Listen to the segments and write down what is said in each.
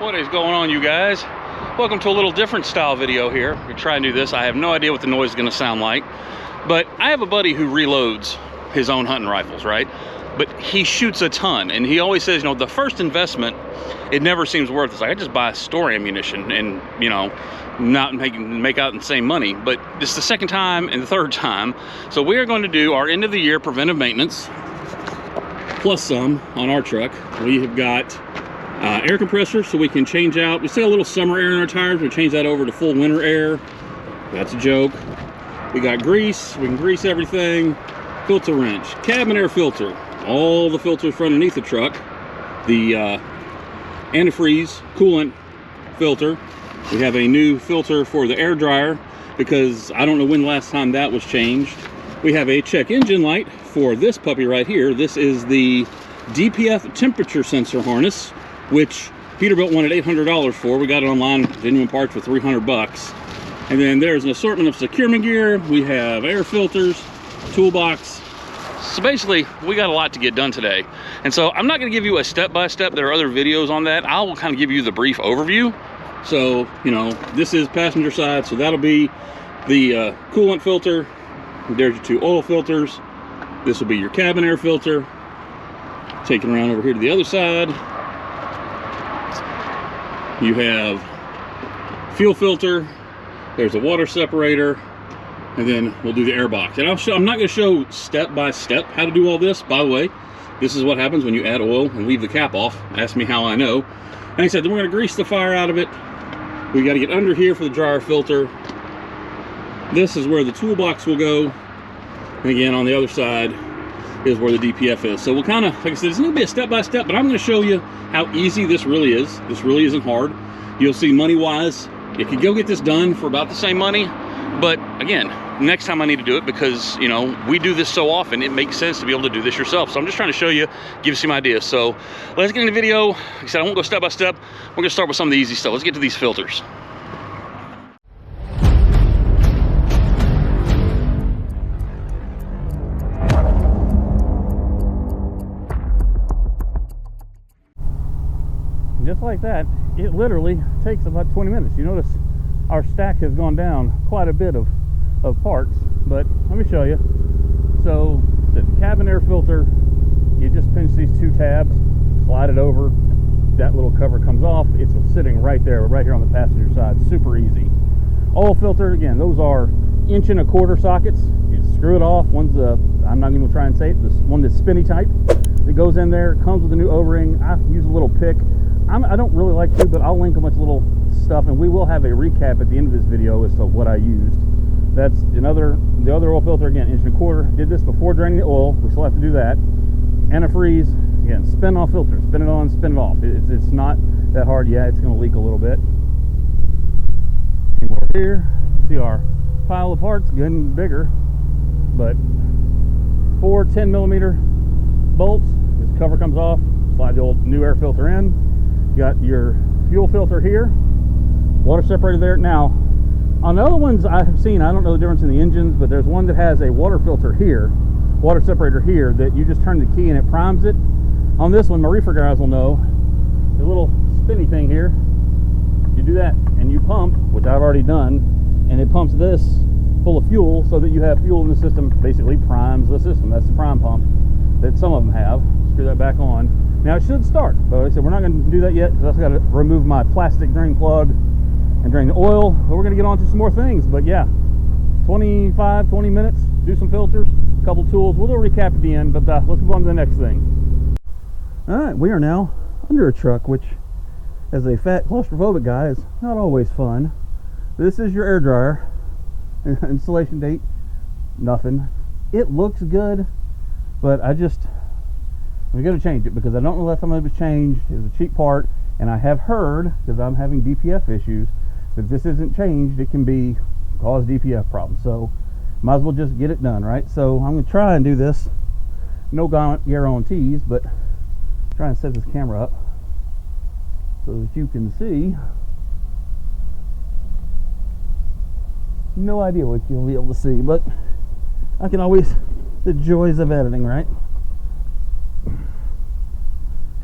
What is going on, you guys? Welcome to a little different style video here. We're trying to do this. I have no idea what the noise is going to sound like, but I have a buddy who reloads his own hunting rifles, right? But he shoots a ton, and he always says, you know, the first investment, it never seems worth it. It's like, I just buy store ammunition and, you know, not make out the same money. But this is the second time and the third time. So we are going to do our end of the year preventive maintenance, plus some on our truck. We have got air compressor, so we can change out. We still have a little summer air in our tires. We change that over to full winter air. That's a joke. We got grease. We can grease everything. Filter wrench, cabin air filter, all the filters for underneath the truck. The antifreeze coolant filter. We have a new filter for the air dryer because I don't know when the last time that was changed. We have a check engine light for this puppy right here. This is the DPF temperature sensor harness, which Peterbilt wanted $800 for. We got it online, genuine parts, for 300 bucks. And then there's an assortment of securement gear. We have air filters, toolbox. So basically, we got a lot to get done today. And so I'm not gonna give you a step-by-step. There are other videos on that. I will kind of give you the brief overview. So, you know, this is passenger side, so that'll be the coolant filter. There's your two oil filters. This will be your cabin air filter. Taking around over here to the other side. You have fuel filter, there's a water separator, and then we'll do the air box. And I'm not going to show step by step how to do all this. By the way, this is what happens when you add oil and leave the cap off. Ask me how I know. Like I said, then we're going to grease the fire out of it. We got to get under here for the dryer filter. This is where the toolbox will go. And again, on the other side is where the DPF is. So we'll kind of, like I said, it's going to be a step by step, but I'm going to show you how easy this really is. This really isn't hard. You'll see money wise, you could go get this done for about the same money. But again, next time I need to do it because, you know, we do this so often, it makes sense to be able to do this yourself. So I'm just trying to show you, give you some ideas. So let's get into the video. Like I said, I won't go step by step. We're going to start with some of the easy stuff. Let's get to these filters. Just like that, it literally takes about 20 minutes. You notice our stack has gone down quite a bit of parts, but let me show you. So the cabin air filter, you just pinch these two tabs, slide it over, that little cover comes off. It's sitting right there, right here on the passenger side. Super easy. Oil filter, again, those are 1.25" sockets. You screw it off. One's the, I'm not even gonna try and say it, this one that's spinny type. It goes in there, comes with a new O-ring. I use a little pick. I don't really like to, but I'll link a bunch of little stuff, and we will have a recap at the end of this video as to what I used. That's the other oil filter, again, 1.25". Did this before draining the oil. We still have to do that. Antifreeze, again, spin off filter, spin it on, spin it off. It's not that hard. Yeah, it's going to leak a little bit. Over here, see our pile of parts getting bigger, but 4 10mm bolts. This cover comes off. Slide the old new air filter in. Got your fuel filter here, water separator there. Now, on the other ones I have seen, I don't know the difference in the engines, but there's one that has a water filter here, water separator here, that you just turn the key and it primes it. On this one, my reefer guys will know, the little spinny thing here, you do that and you pump, which I've already done, and it pumps this full of fuel so that you have fuel in the system, basically primes the system. That's the prime pump that some of them have. Screw that back on. Now it should start, but like I said, we're not going to do that yet because I've got to remove my plastic drain plug and drain the oil. But we're going to get on to some more things. But yeah, 20 minutes, do some filters, a couple tools. We'll do a recap at the end, but let's move on to the next thing. All right, we are now under a truck, which as a fat claustrophobic guy is not always fun. This is your air dryer. Installation date, nothing. It looks good, but we got to change it because I don't know last time it was changed. It was a cheap part, and I have heard, because I'm having DPF issues, that if this isn't changed, it can cause DPF problems. So might as well just get it done, right? So I'm going to try and do this. No guarantees, but try and set this camera up so that you can see. No idea what you'll be able to see, but I can always, the joys of editing, right?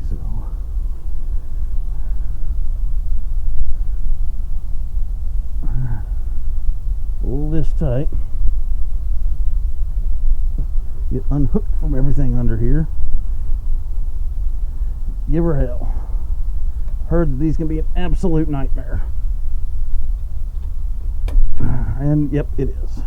So tight. Get unhooked from everything under here. Give her hell. Heard that these can be an absolute nightmare. And yep, it is.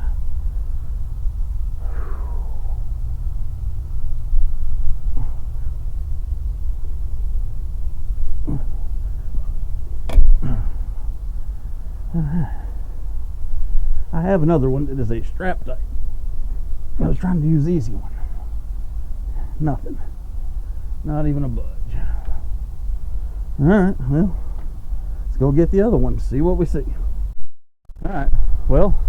I have another one that is a strap type. I was trying to use the easy one. Nothing. Not even a budge. Alright, well, let's go get the other one, see what we see. Alright, well,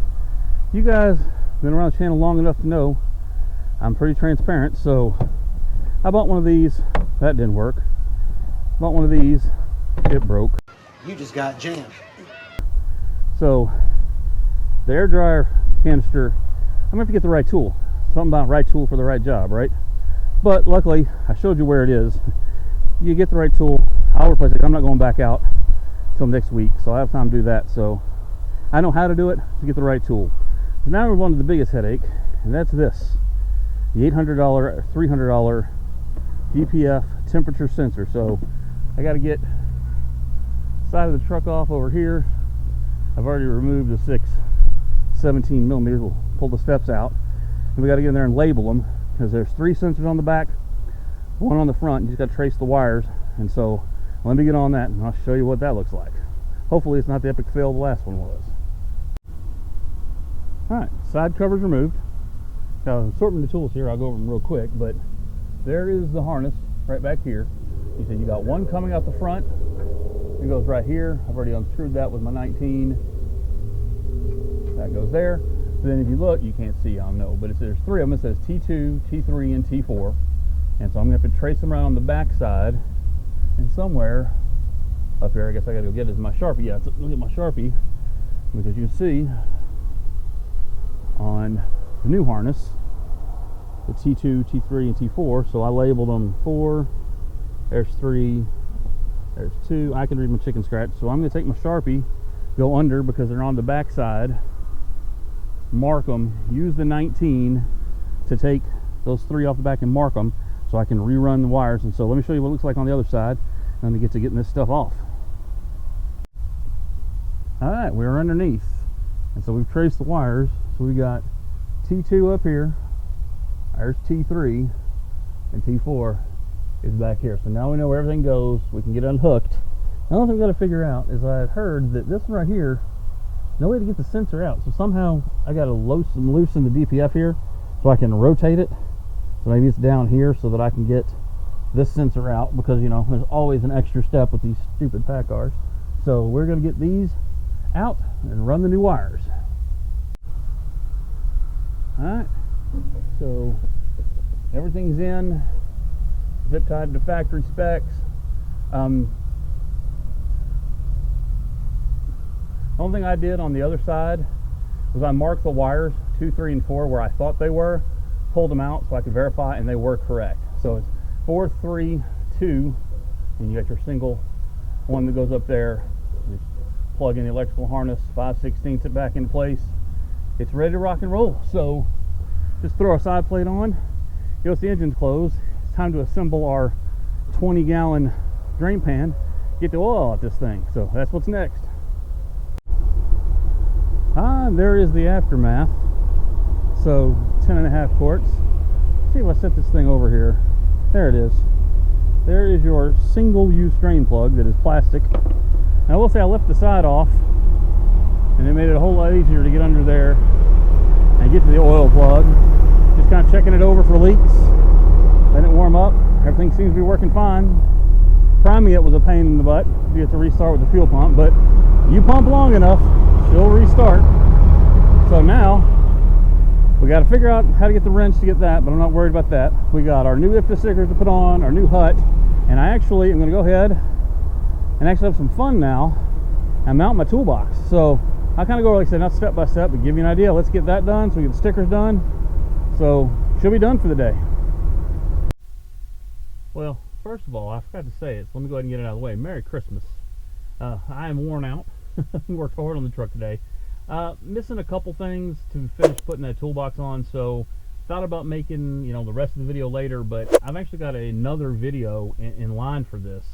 you guys have been around the channel long enough to know I'm pretty transparent, so I bought one of these. That didn't work. Bought one of these. It broke. You just got jammed. So, the air dryer canister, I'm gonna have to get the right tool. Something about right tool for the right job, right? But luckily, I showed you where it is. You get the right tool, I'll replace it. I'm not going back out till next week, so I have time to do that. So, I know how to do it to get the right tool. So now we're on to the biggest headache, and that's this. The $800, $300 DPF temperature sensor. So, I gotta get the side of the truck off over here. I've already removed the 6 17 millimeters. We'll pull the steps out, and we got to get in there and label them, because there's 3 sensors on the back, 1 on the front. You just got to trace the wires. And so let me get on that and I'll show you what that looks like. Hopefully it's not the epic fail the last one was. Alright, side covers removed. Got an assortment of tools here. I'll go over them real quick, but there is the harness right back here. You see you got one coming out the front. It goes right here. I've already unscrewed that with my 19. That goes there. So then if you look, you can't see, I don't know, but there's 3 of them. It says T2, T3, and T4. And so I'm going to have to trace them around on the back side. And somewhere up here, I guess I got to go get it, is my Sharpie. Yeah, look at my Sharpie, because you can see on the new harness, the T2, T3, and T4. So I labeled them 4, there's 3, there's 2. I can read my chicken scratch. So I'm going to take my Sharpie, go under because they're on the back side, mark them, use the 19 to take those 3 off the back and mark them so I can rerun the wires. And so let me show you what it looks like on the other side, and let me get to getting this stuff off. Alright, we're underneath, and so we've traced the wires. So we got T2 up here, there's T3, and T4 is back here. So now we know where everything goes. We can get unhooked. The only thing we've got to figure out is I've heard that this one right here, no way to get the sensor out. So somehow I got to loosen the DPF here so I can rotate it. So maybe it's down here so that I can get this sensor out, because you know there's always an extra step with these stupid PACCARs. So we're going to get these out and run the new wires. Alright, so everything's in, zip tied to factory specs. The only thing I did on the other side was I marked the wires 2, 3, and 4 where I thought they were, pulled them out so I could verify, and they were correct. So it's 4, 3, 2, and you got your single one that goes up there. You plug in the electrical harness, 5/16 it back into place. It's ready to rock and roll. So just throw our side plate on. You'll see the engine's closed. It's time to assemble our 20-gallon drain pan, get the oil out this thing. So that's what's next. And there is the aftermath. So 10.5 quarts. Let's see if I set this thing over here. There it is. There is your single-use drain plug that is plastic. Now I will say I left the side off, and it made it a whole lot easier to get under there and get to the oil plug. Just kind of checking it over for leaks, letting it warm up. Everything seems to be working fine. Priming it was a pain in the butt. You have to restart with the fuel pump, but you pump long enough, she'll restart. So now we got to figure out how to get the wrench to get that, but I'm not worried about that. We got our new IFTA stickers to put on, our new hut, and I actually am going to go ahead and actually have some fun now and mount my toolbox. So I kind of go, like I said, not step by step, but give you an idea. Let's get that done so we get the stickers done. So she'll be done for the day. Well, first of all, I forgot to say it, so let me go ahead and get it out of the way. Merry Christmas. I am worn out. Worked hard on the truck today. Missing a couple things to finish putting that toolbox on, so thought about making, the rest of the video later, but I've actually got another video in line for this.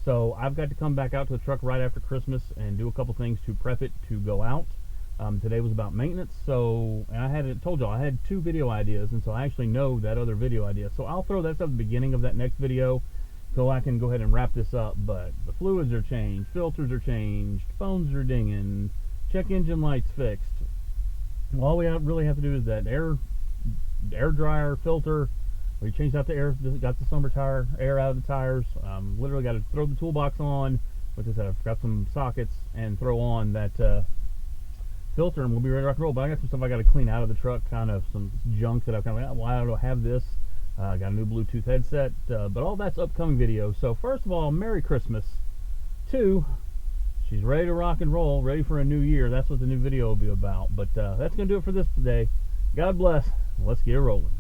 So I've got to come back out to the truck right after Christmas and do a couple things to prep it to go out. Today was about maintenance, so, and I told y'all I had 2 video ideas, and so I actually know that other video idea. So I'll throw that stuff at the beginning of that next video so I can go ahead and wrap this up. But the fluids are changed, filters are changed, phones are dinging, check engine lights fixed. All we really have to do is that air dryer filter. We changed out the air, got the summer tire air out of the tires. Literally got to throw the toolbox on, which I said I've got some sockets, and throw on that filter, and we'll be ready to rock and roll. But I got some stuff I got to clean out of the truck, kind of some junk that I've kind of like, why do I have this? Got a new Bluetooth headset, but all that's upcoming video. So first of all, Merry Christmas. 2, she's ready to rock and roll, ready for a new year. That's what the new video will be about. But that's going to do it for this today. God bless. Let's get rolling.